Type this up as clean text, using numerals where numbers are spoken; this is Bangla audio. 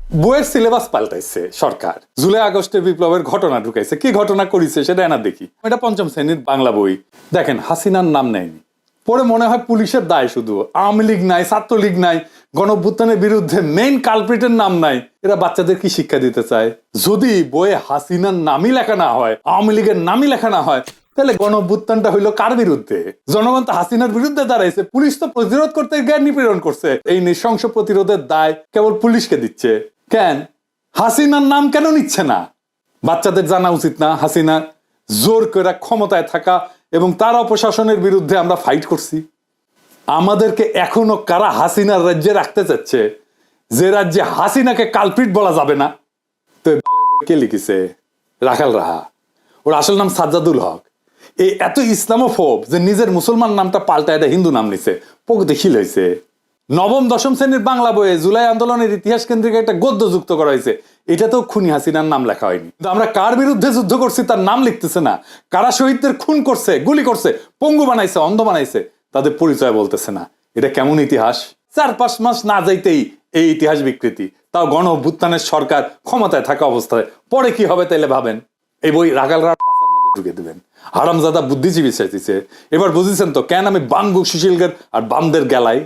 বইয়ের সিলেবাস পাল্টাইছে সরকার, জুলাই আগস্টের বিপ্লবের ঘটনা ঢুকাইছে। কি ঘটনা করেছে সেটা না দেখি। এটা পঞ্চম শ্রেণীর বাংলা বই। দেখেন, হাসিনার নাম নেয়নি। পরে মনে হয় পুলিশের দায় শুধু, আওয়ামী লীগ নাই, ছাত্রলীগ নাই, গণঅভ্যুত্থানের বিরুদ্ধে মেইন কালপ্রিটের নাম নাই। এরা বাচ্চাদের কি শিক্ষা দিতে চায়? যদি বইয়ে হাসিনার নামই লেখা না হয়, আওয়ামী লীগের নামই লেখা না হয়, তাহলে গণঅভ্যুত্থানটা হইলো কার বিরুদ্ধে? জনগণ তো হাসিনার বিরুদ্ধে দাঁড়াইছে, পুলিশ তো প্রতিরোধ করতে গিয়ে নিপীড়ন করছে। এই নৃশংস প্রতিরোধের দায় কেবল পুলিশকে দিচ্ছে। কেন হাসিনার নাম কেন নিচ্ছে না? বাচ্চাদের জানা উচিত না হাসিনা জোর করে ক্ষমতায় থাকা এবং তার অপশাসনের বিরুদ্ধে আমরা ফাইট করছি। আমাদেরকে এখনো কারা হাসিনার রাজ্যে রাখতে চাচ্ছে, যে রাজ্যে হাসিনাকে কালপ্রিট বলা যাবে না? তো কে লিখেছে? রাখাল রাহা। ওর আসল নাম সাজ্জাদুল হক। এই এত ইসলামোফোব যে নিজের মুসলমান নামটা পাল্টা এটা হিন্দু নাম নিছে, প্রকৃতি খিল হয়েছে। নবম দশম শ্রেণীর বাংলা বইয়ে জুলাই আন্দোলনের ইতিহাস কেন্দ্রিক একটা গদ্য যুক্ত করা হয়েছে। এটাতেও খুনি হাসিনার নাম লেখা হয়নি। কিন্তু আমরা কার বিরুদ্ধে যুদ্ধ করছি তার নাম লিখতেছে না। কারা শহীদদের খুন করছে, গুলি করছে, পঙ্গু বানাইছে, অন্ধ বানাইছে, তাদের পরিচয় বলতেছে না। এটা কেমন ইতিহাস? 4-5 মাস না যাইতেই এই ইতিহাস বিকৃতি, তাও গণ অভ্যুত্থানের সরকার ক্ষমতায় থাকা অবস্থায়। পরে কি হবে তাইলে ভাবেন। এই বই রাগালরা মধ্যে ঢুকে দিবেন। হারামজাদা বুদ্ধিজীবী চাইতেছে। এবার বুঝেছেন তো কেন আমি বানবু সুশীলগের আর বামদের গেলাই।